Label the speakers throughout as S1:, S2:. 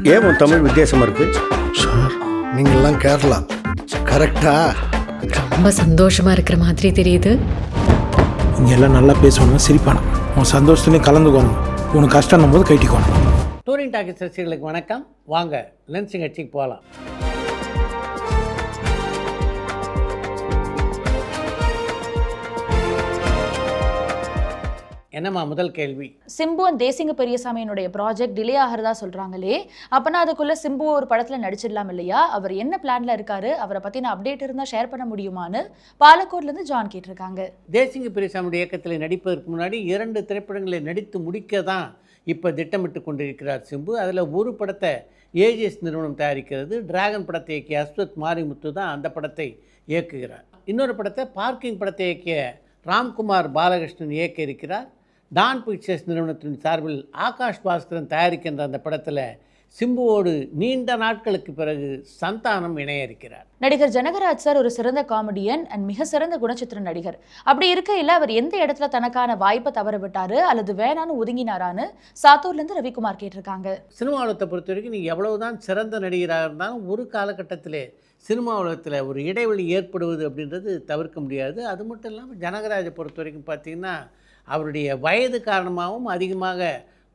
S1: ஏன் உன் தமிழ் வித்தியாசமாக இருக்குது?
S2: சார் நீங்கள்லாம் கேரளா கரெக்டா?
S3: ரொம்ப சந்தோஷமா இருக்கிற மாதிரி தெரியுது.
S4: இங்கே எல்லாம் நல்லா பேசணும், சிரிப்பானு, உன் சந்தோஷத்துலேயும் கலந்துக்கணும், உனக்கு கஷ்டம் போது கைட்டிக்கணும்.
S5: டூரிங் டாக்கிஸ் ரசிகர்களுக்கு வணக்கம். வாங்க லென்ஸ் நிகழ்ச்சிக்கு போகலாம். என்னம்மா முதல் கேள்வி?
S6: சிம்பு அண்ட் தேசிங்க பெரியசாமியினுடைய ப்ராஜெக்ட் டிலே ஆகிறதா சொல்றாங்களே, அப்பனா அதுக்குள்ள சிம்பு ஒரு படத்துல நடிச்சிடலாம் இல்லையா? அவர் என்ன பிளான்ல இருக்காரு, அவரை பத்தின அப்டேட் இருந்தா ஷேர் பண்ண முடியுமான்னு பாலக்கோட்ல இருந்து ஜான் கேட்டிருக்காங்க.
S5: தேசிங்க பெரியசாமியுடைய இயக்கத்தில் நடிப்பதற்கு முன்னாடி 2 திரைப்படங்களை நடித்து முடிக்க தான் இப்போ திட்டமிட்டு கொண்டிருக்கிறார் சிம்பு. அதில் ஒரு படத்தை ஏஜிஎஸ் நிறுவனம் தயாரிக்கிறது. டிராகன் படத்தை இயக்கிய அஸ்வத் மாரிமுத்து தான் அந்த படத்தை இயக்குகிறார். இன்னொரு படத்தை பார்க்கிங் படத்தை இயக்கிய ராம்குமார் பாலகிருஷ்ணன் இயக்க இருக்கிறார். டான் பிக்சர்ஸ் நிறுவனத்தின் சார்பில் ஆகாஷ் பாஸ்கரன் தயாரிக்கின்ற அந்த படத்தில் சிம்புவோடு நீண்ட நாட்களுக்கு பிறகு சந்தானம் இணைய இருக்கிறார்.
S6: நடிகர் ஜனகராஜ் சார் ஒரு சிறந்த காமெடியன் அண்ட் மிக சிறந்த குணச்சித்திர நடிகர். அப்படி இருக்கையில் அவர் எந்த இடத்துல தனக்கான வாய்ப்பை தவற விட்டாரு அல்லது வேணான்னு ஒதுங்கினாரான்னு சாத்தூர்ல இருந்து ரவிக்குமார் கேட்டிருக்காங்க.
S5: சினிமா உலகத்தை பொறுத்த வரைக்கும் நீங்கள் எவ்வளவுதான் சிறந்த நடிகராக இருந்தாலும் ஒரு காலகட்டத்திலே சினிமா உலகத்தில் ஒரு இடைவெளி ஏற்படுவது அப்படின்றது தவிர்க்க முடியாது. அது மட்டும் இல்லாமல் ஜனகராஜை பொறுத்த வரைக்கும் பார்த்திங்கன்னா அவருடைய வயது காரணமாகவும் அதிகமாக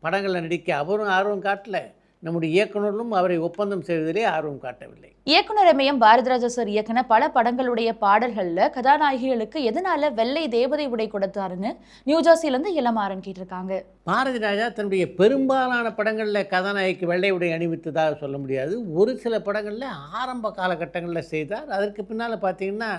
S5: படங்களில் நடிக்க அவரும் ஆர்வம் காட்டல, நம்முடைய இயக்குநர்களும் அவரை ஒப்பந்தம் செய்வதிலே ஆர்வம் காட்டவில்லை.
S6: இயக்குனர் எம்எம் பாரதிராஜா சார் இயக்குன பல படங்களுடைய பாடல்களில் கதாநாயகிகளுக்கு எதனால வெள்ளை தேவதை உடை கொடுத்தாருன்னு நியூஜெர்சியிலேருந்து இளமாறன் கேட்டிருக்காங்க.
S5: பாரதிராஜா தன்னுடைய பெரும்பாலான படங்களில் கதாநாயகிக்கு வெள்ளை உடை அணிவித்ததாக சொல்ல முடியாது. ஒரு சில படங்களில் ஆரம்ப காலகட்டங்களில் செய்தார். அதற்கு பின்னால் பார்த்தீங்கன்னா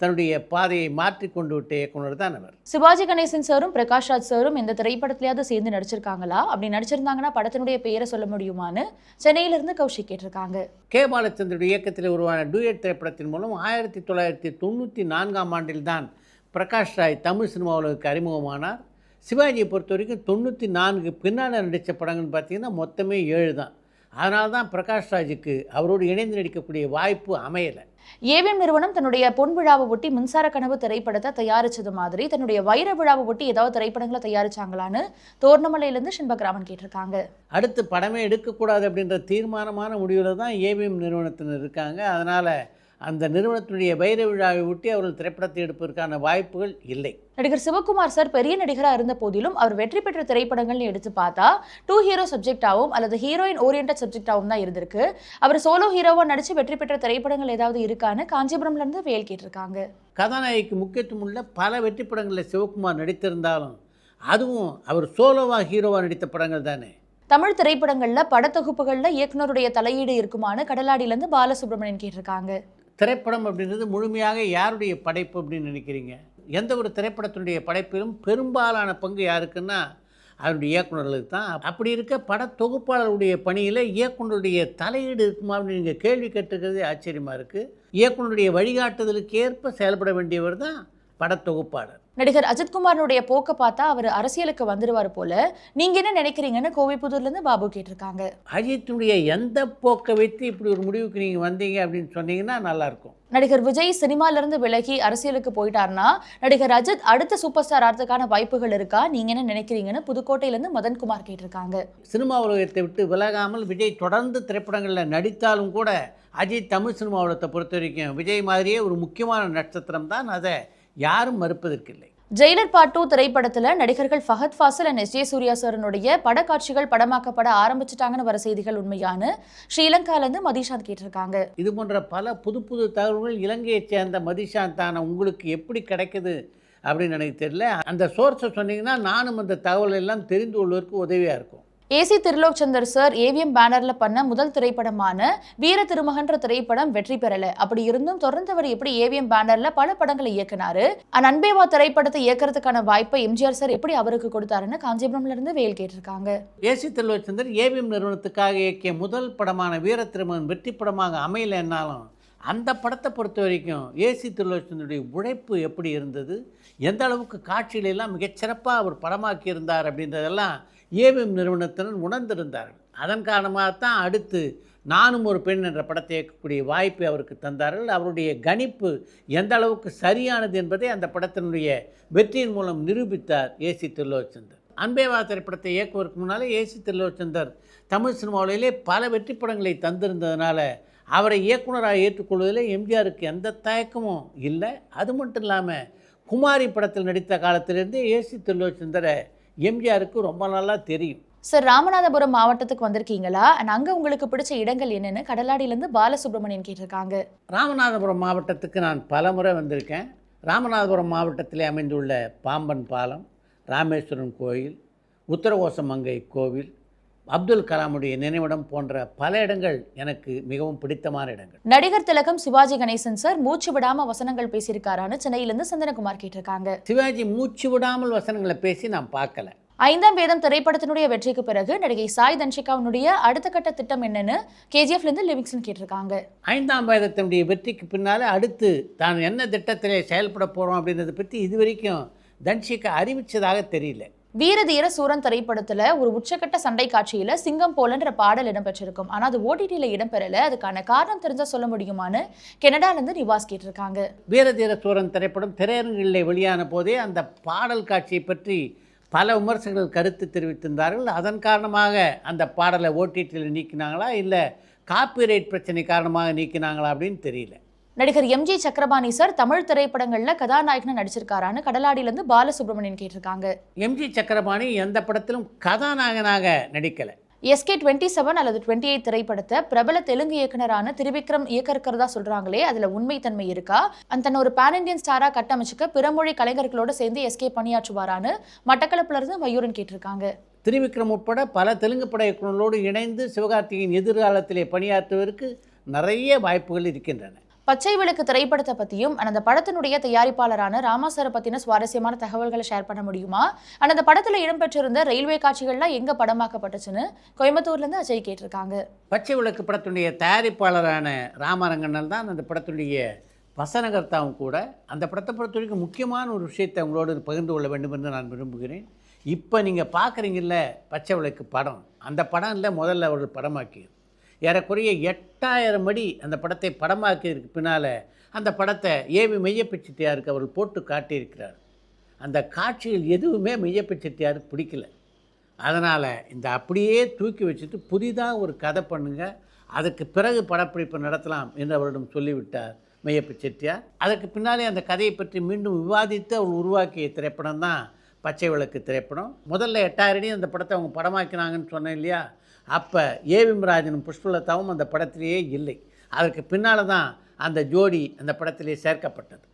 S5: தன்னுடைய பாதையை மாற்றி கொண்டு விட்ட இயக்குனர் தான் அவர்.
S6: சிவாஜி கணேசன் சாரும் பிரகாஷ் ராஜ் சாரும் இந்த திரைப்படத்திலேயாவது சேர்ந்து நடிச்சிருக்காங்களா? அப்படி நடிச்சிருந்தாங்கன்னா படத்தினுடைய பெயரை சொல்ல முடியுமான்னு சென்னையிலிருந்து கௌஷிக் கேட்டிருக்காங்க.
S5: கே பாலச்சந்தருடைய இயக்கத்தில் உருவான டூயட் திரைப்படத்தின் மூலம் 1994ஆம் ஆண்டில் தான் பிரகாஷ் ராஜ் தமிழ் சினிமா உலகுக்கு அறிமுகமானார். சிவாஜியை பொறுத்த வரைக்கும் 94 பின்னால் நடித்த படங்கள்னு பார்த்தீங்கன்னா மொத்தமே 7 தான். அதனால தான் பிரகாஷ் ராஜுக்கு அவரோடு இணைந்து நடிக்கக்கூடிய வாய்ப்பு அமையலை.
S6: ஏவிஎம் நிறுவனம் தன்னுடைய பொன் விழாவை ஒட்டி மின்சார கனவு திரைப்படத்தை தயாரிச்சது மாதிரி தன்னுடைய வைர விழாவை ஒட்டி ஏதாவது திரைப்படங்களை தயாரிச்சாங்களான்னு தோர்ணமலையிலேருந்து சின்பகிராமன் கேட்டிருக்காங்க.
S5: அடுத்து படமே எடுக்கக்கூடாது அப்படின்ற தீர்மானமான முடிவில் தான் ஏவிஎம் நிறுவனத்தினர் இருக்காங்க. அதனால் அந்த நிறுவனத்தினுடைய வைர விழாவை ஒட்டி அவர்கள் திரைப்படத்தை எடுப்பதற்கான வாய்ப்புகள் இல்லை.
S6: நடிகர் சிவகுமார் சார் பெரிய நடிகராக இருந்த போதிலும் அவர் வெற்றி பெற்ற திரைப்படங்கள்னு எடுத்து பார்த்தா 2 ஹீரோ சப்ஜெக்டாகவும் அல்லது ஹீரோயின் ஓரியன்ட் சப்ஜெக்டாகவும் தான் இருந்திருக்கு. அவர் சோலோ ஹீரோவாக நடித்து வெற்றி பெற்ற திரைப்படங்கள் ஏதாவது இருக்கான்னு காஞ்சிபுரம்லேருந்து வேல் கேட்டிருக்காங்க.
S5: கதாநாயகிக்கு முக்கியத்துவம் உள்ள பல வெற்றி படங்களில் சிவகுமார் நடித்திருந்தாலும் அதுவும் அவர் சோலோவாக ஹீரோவாக நடித்த படங்கள் தானே.
S6: தமிழ் திரைப்படங்களில் படத்தொகுப்புகளில் இயக்குனருடைய தலையீடு இருக்குமான்னு கடலாடியிலேருந்து பாலசுப்ரமணியன் கேட்டிருக்காங்க.
S5: திரைப்படம் அப்படின்றது முழுமையாக யாருடைய படைப்பு அப்படின்னு நினைக்கிறீங்க? எந்த ஒரு திரைப்படத்தினுடைய படைப்பிலும் பெரும்பாலான பங்கு யாருக்குன்னா அதனுடைய இயக்குநர்களுக்கு தான். அப்படி இருக்க படத்தொகுப்பாளருடைய பணியில் இயக்குனருடைய தலையீடு இருக்குமா அப்படின்னு நீங்கள் கேள்வி கேட்டுக்கிறதே ஆச்சரியமாக இருக்குது. இயக்குனருடைய வழிகாட்டுதலுக்கு ஏற்ப செயல்பட வேண்டியவர் தான் படத்தொகுப்பாளர்.
S6: நடிகர் அஜித்குமாரனுடைய போக்க பார்த்தா அவர் அரசியலுக்கு வந்துடுவார் போல, நீங்க என்ன நினைக்கிறீங்கன்னு கோவைப்புதூர்லேருந்து பாபு கேட்டிருக்காங்க.
S5: அஜித்துடைய எந்த போக்கை வைத்து இப்படி ஒரு முடிவுக்கு நீங்கள் வந்தீங்க அப்படின்னு சொன்னீங்கன்னா நல்லாயிருக்கும்.
S6: நடிகர் விஜய் சினிமாலிருந்து விலகி அரசியலுக்கு போயிட்டார்னா நடிகர் அஜித் அடுத்த சூப்பர் ஸ்டார் ஆகிறதுக்கான வாய்ப்புகள் இருக்கா? நீங்க என்ன நினைக்கிறீங்கன்னு புதுக்கோட்டையிலேருந்து மதன்குமார் கேட்டிருக்காங்க.
S5: சினிமா உலகத்தை விட்டு விலகாமல் விஜய் தொடர்ந்து திரைப்படங்களில் நடித்தாலும் கூட அஜித் தமிழ் சினிமா உலகத்தை பொறுத்த வரைக்கும் விஜய் மாதிரியே ஒரு முக்கியமான நட்சத்திரம் தான். அதை யாரும் மறுப்பதற்கில்லை.
S6: ஜெயிலர் பார்ட் 2 திரைப்படத்துல நடிகர்கள் ஃபஹத் ஃபாசில் அண்ட் எஸ்.ஜே. சூர்யா சாரனுடைய படக்காட்சிகள் படமாக்கப்பட ஆரம்பிச்சிட்டாங்கன்னு வர செய்திகள் உண்மையான ஸ்ரீலங்காலேருந்து மதிஷாந்த் கேட்டிருக்காங்க.
S5: இது போன்ற பல புது புது தகவல்கள் இலங்கையைச் சேர்ந்த மதிஷாந்த் தான உங்களுக்கு எப்படி கிடைக்குது அப்படின்னு எனக்கு தெரியல. அந்த சோர்ஸை சொன்னீங்கன்னா நானும் அந்த தகவல் எல்லாம் தெரிந்து கொள்வதற்கு உதவியாக இருக்கும்.
S6: ஏசி திருலோக் சந்தர் சார் ஏவிஎம் பேனர்ல பண்ண முதல் திரைப்படமான வீர திருமகன்ற திரைப்படம் வெற்றி பெறல. அப்படி இருந்தும் தொடர்ந்து அவர் எப்படி ஏவிஎம் பேனர்ல பல படங்களை இயக்குனாரு? அன்பேவா திரைப்படத்தை இயக்கிறதுக்கான வாய்ப்பை எம்ஜிஆர் சார் எப்படி அவருக்கு கொடுத்தாருன்னு காஞ்சிபுரம்ல இருந்து வேல் கேட்டிருக்காங்க.
S5: ஏசி திருலோக் சந்தர் ஏவிஎம் நிறுவனத்துக்காக இயக்கிய முதல் படமான வீர திருமகன் வெற்றி படமாக அமையல என்னாலும் அந்த படத்தை பொறுத்த வரைக்கும் ஏசி திருலோக் சந்தருடைய உழைப்பு எப்படி இருந்தது, எந்த அளவுக்கு காட்சிகளெல்லாம் மிகச்சிறப்பாக அவர் படமாக்கி இருந்தார் அப்படின்றதெல்லாம் ஏவிஎம் நிறுவனத்தினர் உணர்ந்திருந்தார்கள். அதன் காரணமாகத்தான் அடுத்து நானும் ஒரு பெண் என்ற படத்தை இயக்கக்கூடிய வாய்ப்பை அவருக்கு தந்தார்கள். அவருடைய கணிப்பு எந்த அளவுக்கு சரியானது என்பதை அந்த படத்தினுடைய வெற்றியின் மூலம் நிரூபித்தார் ஏசி திருலோக் சந்தர். அன்பேவா திரைப்படத்தை இயக்குவதற்கு முன்னாலே ஏசி திருலோச்சந்தர் தமிழ் சினிமாவிலே பல வெற்றி படங்களை தந்திருந்ததுனால அவரை இயக்குனராக ஏற்றுக்கொள்வதில் எம்ஜிஆருக்கு எந்த தயக்கமும் இல்லை. அது மட்டும் இல்லாமல் குமாரி படத்தில் நடித்த காலத்திலிருந்தே ஏசி திருலோச்சந்தரை எம்ஜிஆருக்கு ரொம்ப நல்லா தெரியும்.
S6: சார், ராமநாதபுரம் மாவட்டத்துக்கு வந்திருக்கீங்களா? அங்கே உங்களுக்கு பிடிச்ச இடங்கள் என்னென்னு கடலாடியிலேருந்து பாலசுப்ரமணியன் கேட்டிருக்காங்க.
S5: ராமநாதபுரம் மாவட்டத்துக்கு நான் பல முறை வந்திருக்கேன். ராமநாதபுரம் மாவட்டத்திலே அமைந்துள்ள பாம்பன் பாலம், ராமேஸ்வரன் கோயில், உத்தரகோசமங்கை கோவில், அப்துல் கலாமுடைய நினைவிடம் போன்ற பல இடங்கள் எனக்கு மிகவும் பிடித்தமான இடங்கள்.
S6: நடிகர் திலகம் சிவாஜி கணேசன் சார் மூச்சு விடாம வசனங்கள் பேசியிருக்காரான்னு சென்னையிலிருந்து சந்தனகுமார் கேட்டிருக்காங்க.
S5: சிவாஜி மூச்சு விடாமல் வசனங்களை பேசி நான் பார்க்கல.
S6: 5ஆம் வேதம் திரைப்படத்தினுடைய வெற்றிக்கு பிறகு நடிகை சாய் தன்ஷிகாவினுடைய அடுத்த கட்ட திட்டம் என்னன்னு கேஜிஎஃப்லேருந்து லிவிங்ஸ்டன் கேட்டிருக்காங்க.
S5: 5ஆம் வேதத்தினுடைய வெற்றிக்கு பின்னால் அடுத்து தான் என்ன திட்டத்திலே செயல்பட போகிறோம் அப்படின்றத பற்றி இதுவரைக்கும் தன்ஷிகா அறிவித்ததாக தெரியல.
S6: வீரதீர சூரன் திரைப்படத்துல ஒரு உச்சக்கட்ட சண்டை காட்சியில சிங்கம் போலன்ற பாடல் இடம்பெற்றிருக்கும். ஆனா அது ஓடிடியில் இடம்பெறல. அதுக்கான காரணம் தெரிஞ்சா சொல்ல முடியுமான்னு கனடாலேருந்து நிவாஸ் கேட்டிருக்காங்க.
S5: வீரதீர சூரன் திரைப்படம் திரையரங்குகளில் வெளியான போதே அந்த பாடல் காட்சியை பற்றி பல விமர்சகர்கள் கருத்து தெரிவித்திருந்தார்கள். அதன் காரணமாக அந்த பாடலை ஓடிடியில் நீக்கினாங்களா இல்லை காப்பிரைட் பிரச்சனை காரணமாக நீக்கினாங்களா அப்படின்னு தெரியல.
S6: நடிகர் எம்ஜி சக்கரபாணி சார் தமிழ் திரைப்படங்கள்ல கதாநாயகனா நடிச்சிருக்காரான்னு கடலாடியிலேருந்து பாலசுப்ரமணியன் கேட்டிருக்காங்க.
S5: எம்ஜி சக்கரபாணி எந்த படத்திலும் கதாநாயகனாக நடிக்கலை.
S6: SK27 அல்லது 28 திரைப்படத்தை பிரபல தெலுங்கு இயக்குனரான திரிவிக்ரம் இயக்கிறதா சொல்றாங்களே, அதுல உண்மைத்தன்மை இருக்கா? தன்னை ஒரு பேன் இண்டியன் ஸ்டாரா கட்டமைச்சுக்க பிறமொழி கலைஞர்களோட சேர்ந்து SK பணியாற்றுவாரான்னு மட்டக்களப்புல இருந்து மயூரன் கேட்டிருக்காங்க.
S5: திரிவிக்ரம் உட்பட பல தெலுங்கு பட இயக்குநர்களோடு இணைந்து சிவகார்த்திகேயன் எதிர்காலத்திலே பணியாற்றுவதற்கு நிறைய வாய்ப்புகள் இருக்கின்றன.
S6: பச்சை விளக்கு திரைப்படத்தை பற்றியும் அந்த படத்தினுடைய தயாரிப்பாளரான ராமாசாரை பற்றின சுவாரஸ்யமான தகவல்களை ஷேர் பண்ண முடியுமா? அந்த படத்தில் இடம்பெற்றிருந்த ரயில்வே காட்சிகள்லாம் எங்கே படமாக்கப்பட்டுச்சுன்னு கோயம்புத்தூர்லேருந்து அஜய் கேட்டிருக்காங்க.
S5: பச்சை விளக்கு படத்துடைய தயாரிப்பாளரான ராமரங்கண்ணன் தான் அந்த படத்துடைய வசனகர்த்தாவும் கூட. அந்த படத்தை பொறுத்த வரைக்கும் முக்கியமான ஒரு விஷயத்தை அவங்களோடு பகிர்ந்து கொள்ள வேண்டும் என்று நான் விரும்புகிறேன். இப்போ நீங்கள் பார்க்குறீங்கல்ல பச்சை விளக்கு படம், அந்த படம் இல்லை முதல்ல அவர்கள் படமாக்கி ஏறக்குறைய 8000 அடி அந்த படத்தை படமாக்கியதற்கு பின்னால் அந்த படத்தை ஏவி மெய்யப்ப செட்டியாருக்கு அவர்கள் போட்டு காட்டியிருக்கிறார். அந்த காட்சிகள் எதுவுமே மெய்யப்ப செட்டியாருக்கு பிடிக்கல. அதனால் இந்த அப்படியே தூக்கி வச்சுட்டு புதிதாக ஒரு கதை பண்ணுங்கள், அதுக்கு பிறகு படப்பிடிப்பு நடத்தலாம் என்று அவரிடம் சொல்லிவிட்டார் மெய்யப்ப செட்டியார். அதற்கு பின்னாலே அந்த கதையை பற்றி மீண்டும் விவாதித்து அவர் உருவாக்கிய திரைப்படம் தான் பச்சை விளக்கு திரைப்படம். முதல்ல 8000 அடி அந்த படத்தை அவங்க படமாக்கினாங்கன்னு சொன்னேன் இல்லையா? அப்போ ஏவிஎம் புஷ்பலதாவும் அந்த படத்திலேயே இல்லை. அதற்கு பின்னால் தான் அந்த ஜோடி அந்த படத்திலே சேர்க்கப்பட்டது.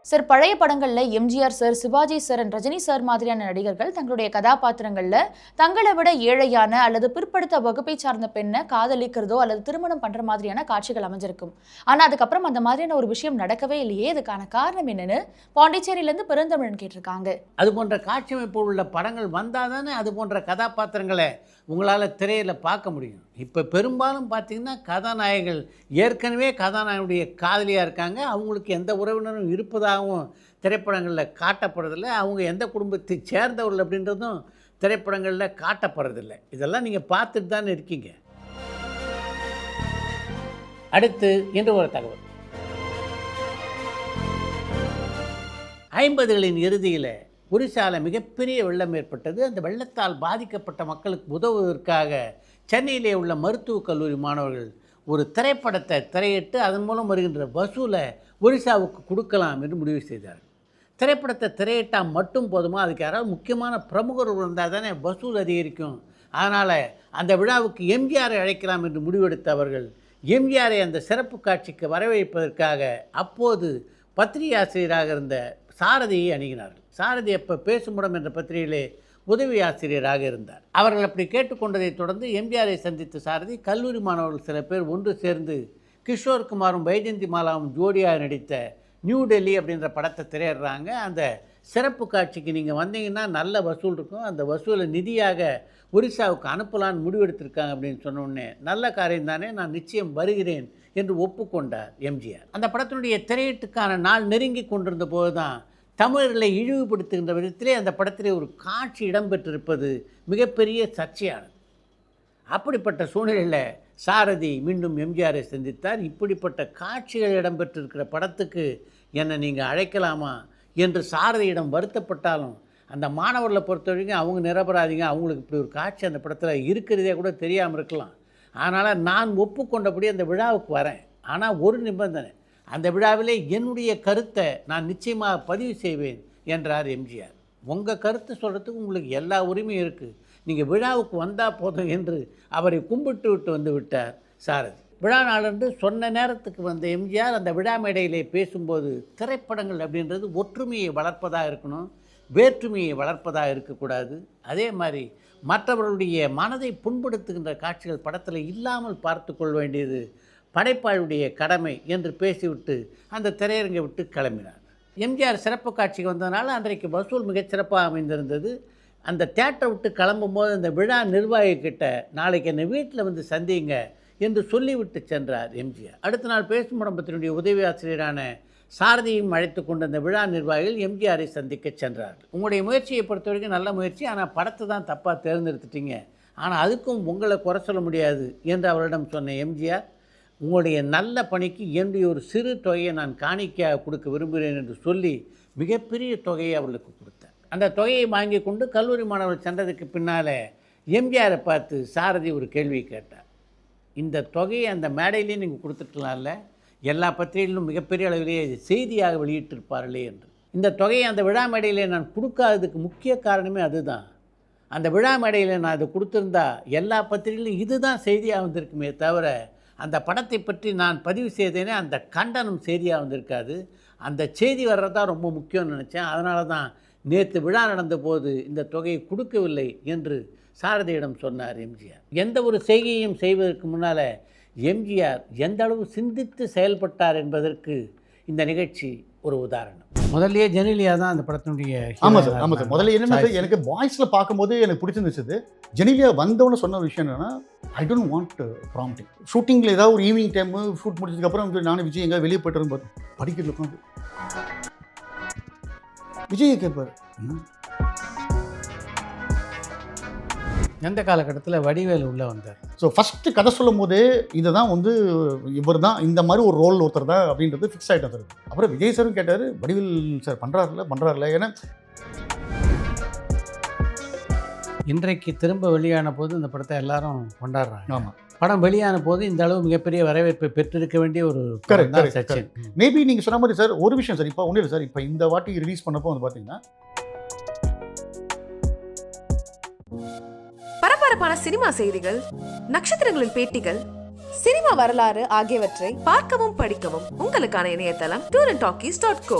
S6: சார், பழைய படங்கள்ல MGR sir, Sivaji sir, Rajini sir மாதிரியான நடிகர்கள் தங்களுடைய கதாபாத்திரங்கள்ல தங்களை விட ஏழையான அல்லது பிற்படுத்த வகுப்பை சார்ந்த பெண்ணை காதலிக்கிறதோ அல்லது திருமணம் பண்ற மாதிரியான காட்சிகள் அமைஞ்சிருக்கும். ஆனா அதுக்கப்புறம் அந்த மாதிரியான ஒரு விஷயம் நடக்கவே இல்லையே, இதுக்கான காரணம் என்னன்னு பாண்டிச்சேரியிலேருந்து பெருந்தமிழன் கேட்டிருக்காங்க.
S5: அது போன்ற காட்சி அமைப்பு உள்ள படங்கள் வந்தால் தானே அது போன்ற கதாபாத்திரங்களை உங்களால் திரையில் பார்க்க முடியும். இப்போ பெரும்பாலும் பார்த்திங்கன்னா கதாநாயகர்கள் ஏற்கனவே கதாநாயகனுடைய காதலியாக இருக்காங்க, அவங்களுக்கு எந்த உறவினரும் இருப்பதாகவும் திரைப்படங்களில் காட்டப்படுறதில்லை, அவங்க எந்த குடும்பத்தை சேர்ந்தவர்கள் அப்படின்றதும் திரைப்படங்களில் காட்டப்படுறதில்லை. இதெல்லாம் நீங்கள் பார்த்துட்டு தானே இருக்கீங்க. அடுத்து இன்று ஒரு தகவல். 50களின் இறுதியில் ஒரிசாவில் மிகப்பெரிய வெள்ளம் ஏற்பட்டது. அந்த வெள்ளத்தால் பாதிக்கப்பட்ட மக்களுக்கு உதவுவதற்காக சென்னையிலே உள்ள மருத்துவக் கல்லூரி மாணவர்கள் ஒரு திரைப்படத்தை திரையிட்டு அதன் மூலம் வருகின்ற வசூலை ஒரிசாவுக்கு கொடுக்கலாம் என்று முடிவு செய்தார்கள். திரைப்படத்தை திரையிட்டால் மட்டும் போதுமா? அதுக்கு யாராவது முக்கியமான பிரமுகர்கள் இருந்தால் தானே வசூல் அதிகரிக்கும். அதனால் அந்த விழாவுக்கு எம்ஜிஆரை அழைக்கலாம் என்று முடிவெடுத்த அவர்கள் எம்ஜிஆரை அந்த சிறப்பு காட்சிக்கு வரவேற்பதற்காக அப்போது பத்திரிகை ஆசிரியராக இருந்த சாரதியை அணுகினார்கள். சாரதி அப்போ பேசுமுடம் என்ற பத்திரிகையிலே உதவி ஆசிரியராக இருந்தார். அவர்கள் அப்படி கேட்டுக்கொண்டதை தொடர்ந்து எம்ஜிஆரை சந்தித்த சாரதி கல்லூரி மாணவர்கள் சில பேர் ஒன்று சேர்ந்து கிஷோர் குமாரும் வைஜெயந்தி மாலாவும் ஜோடியாக நடித்த நியூ டெல்லி அப்படின்ற படத்தை திரையிடுறாங்க. அந்த சிறப்பு காட்சிக்கு நீங்கள் வந்தீங்கன்னா நல்ல வசூல் இருக்கும், அந்த வசூலை நிதியாக ஒரிசாவுக்கு அனுப்பலான்னு முடிவெடுத்திருக்காங்க அப்படின்னு சொன்னோடனே நல்ல காரியம் தானே, நான் நிச்சயம் வருகிறேன் என்று ஒப்புக்கொண்டார் எம்ஜிஆர். அந்த படத்தினுடைய திரையீட்டுக்கான நாள் நெருங்கி கொண்டிருந்த போது தான் தமிழர்களை இழிவுபடுத்துகின்ற விதத்திலே அந்த படத்திலே ஒரு காட்சி இடம்பெற்றிருப்பது மிகப்பெரிய சர்ச்சையானது. அப்படிப்பட்ட சூழ்நிலையில் சாரதி மீண்டும் எம்ஜிஆரை சந்தித்தார். இப்படிப்பட்ட காட்சிகள் இடம்பெற்றிருக்கிற படத்துக்கு என்னை நீங்கள் அழைக்கலாமா என்று சாரதியிடம் வருத்தப்பட்டாலும் அந்த மாணவர்களை பொறுத்த வரைக்கும் அவங்க நிரபராதிங்க, அவங்களுக்கு இப்படி ஒரு காட்சி அந்த படத்தில் இருக்கிறதே கூட தெரியாமல் இருக்கலாம். அதனால் நான் ஒப்புக்கொண்டபடி அந்த விழாவுக்கு வரேன். ஆனால் ஒரு நிபந்தனை, அந்த விழாவிலே என்னுடைய கருத்தை நான் நிச்சயமாக பதிவு செய்வேன் என்றார் எம்ஜிஆர். உங்கள் கருத்து சொல்கிறதுக்கு உங்களுக்கு எல்லா உரிமையும் இருக்குது, நீங்கள் விழாவுக்கு வந்தால் போதும் என்று அவரை கும்பிட்டு விட்டு வந்து விட்டார் சாரதி. விழா நாளன்று சொன்ன நேரத்துக்கு வந்த எம்ஜிஆர் அந்த விழா மேடையிலே பேசும்போது திரைப்படங்கள் அப்படின்றது ஒற்றுமையை வளர்ப்பதாக இருக்கணும், வேற்றுமையை வளர்ப்பதாக இருக்கக்கூடாது. அதே மாதிரி மற்றவர்களுடைய மனதை புண்படுத்துகின்ற காட்சிகள் படத்தில் இல்லாமல் பார்த்து கொள்ள வேண்டியது படைப்பாளுடைய கடமை என்று பேசிவிட்டு அந்த திரையரங்கை விட்டு கிளம்பினார். எம்ஜிஆர் சிறப்பு காட்சிக்கு வந்ததுனால அன்றைக்கு வசூல் மிகச்சிறப்பாக அமைந்திருந்தது. அந்த தேட்டரை விட்டு கிளம்பும்போது அந்த விழா நிர்வாகிக்கிட்ட நாளைக்கு என்னை வீட்டில் வந்து சந்திங்க என்று சொல்லிவிட்டு சென்றார் எம்ஜிஆர். அடுத்த நாள் பேசும் குடும்பத்தினுடைய உதவி ஆசிரியரான சாரதியும் அழைத்து கொண்டு அந்த விழா நிர்வாகிகள் எம்ஜிஆரை சந்திக்க சென்றார்கள். உங்களுடைய முயற்சியை பொறுத்த வரைக்கும் நல்ல முயற்சி, ஆனால் படத்தை தான் தப்பாக தேர்ந்தெடுத்துட்டீங்க, ஆனால் அதுக்கும் உங்களை குறை சொல்ல முடியாது என்று அவரிடம் சொன்ன எம்ஜிஆர், உங்களுடைய நல்ல பணிக்கு என்னுடைய ஒரு சிறு தொகையை நான் காணிக்கையாக கொடுக்க விரும்புகிறேன் என்று சொல்லி மிகப்பெரிய தொகையை அவர்களுக்கு கொடுத்தார். அந்த தொகையை வாங்கி கொண்டு கல்லூரி மாணவர்கள் சென்றதுக்கு பின்னால் எம்ஜிஆரை பார்த்து சாரதி ஒரு கேள்வி கேட்டார். இந்த தொகையை அந்த மேடையிலேயே நீங்கள் கொடுத்துட்டலாம்ல, எல்லா பத்திரிகைகளிலும் மிகப்பெரிய அளவிலேயே செய்தியாக வெளியிட்டிருப்பார்களே என்று. இந்த தொகையை அந்த விழா மேடையிலே நான் கொடுக்காததுக்கு முக்கிய காரணமே அதுதான். அந்த விழா மேடையில் நான் அதை கொடுத்துருந்தா எல்லா பத்திரிகையிலும் இதுதான் செய்தியாக வந்திருக்குமே தவிர அந்த படத்தை பற்றி நான் பதிவு செய்தேனே அந்த கண்டனம் செய்தியாக வந்திருக்காது. அந்த செய்தி வர்றதா ரொம்ப முக்கியம்னு நினச்சேன். அதனால தான் நேற்று விழா நடந்த போது இந்த தொகையை கொடுக்கவில்லை என்று சாரதியிடம் சொன்னார் எம்ஜிஆர். எந்த ஒரு செய்கையும் செய்வதற்கு முன்னால் எம்ஜிஆர் எந்த அளவு சிந்தித்து செயல்பட்டார் என்பதற்கு இந்த நிகழ்ச்சி ஒரு உதாரணம். முதல்லயே ஜெனிலியா தான் அந்த படத்தினுடைய.
S7: ஆமாம் சார். முதல்ல என்னென்ன எனக்கு வாய்ஸில் பார்க்கும்போது எனக்கு பிடிச்சிருந்துச்சு. ஜெனிலியா வந்தவொன்னு சொன்ன விஷயம் என்னென்னா, ஐ டோன்ட் வாண்ட் ப்ராம்ப்டிங். ஷூட்டிங்கில் ஏதாவது ஒரு ஈவினிங் டைமு ஷூட் முடிச்சதுக்கப்புறம் நானும் விஜய் எங்கே வெளியே போய்ட்டு பார்த்தோம், படிக்கிறதுல உட்காந்து விஜயை கேட்பார்.
S5: எந்த காலகட்டத்தில் வடிவேல் உள்ளே வந்தார்.
S7: ஸோ ஃபஸ்ட்டு கதை சொல்லும் போதே இதை தான் வந்து இவர் தான் இந்த மாதிரி ஒரு ரோல் ஒருத்தர் தான் அப்படின்றது ஃபிக்ஸ் ஆகிட்டு சார். அப்புறம் விஜய் சாரும் கேட்டார், வடிவேல் சார் பண்ணுறாருல. ஏன்னா
S5: இன்றைக்கு திரும்ப வெளியான போது இந்த படத்தை எல்லாரும் கொண்டாடுறாங்க.
S7: ஆமாம்,
S5: படம் வெளியான போது இந்த அளவு மிகப்பெரிய வரவேற்பை பெற்றிருக்க வேண்டிய ஒரு சச்சின்.
S7: மேபி நீங்கள் சொன்ன மாதிரி சார் ஒரு விஷயம் சார், இப்போ ஒன்றும் இல்லை சார், இப்போ இந்த வாட்டி ரிலீஸ் பண்ணப்போ வந்து பார்த்தீங்கன்னா
S8: பரபரப்பான சினிமா செய்திகள், நட்சத்திரங்களின் பேட்டிகள், சினிமா வரலாறு ஆகியவற்றை பார்க்கவும் படிக்கவும் உங்களுக்கான இணையதளம் tourantalkies.co.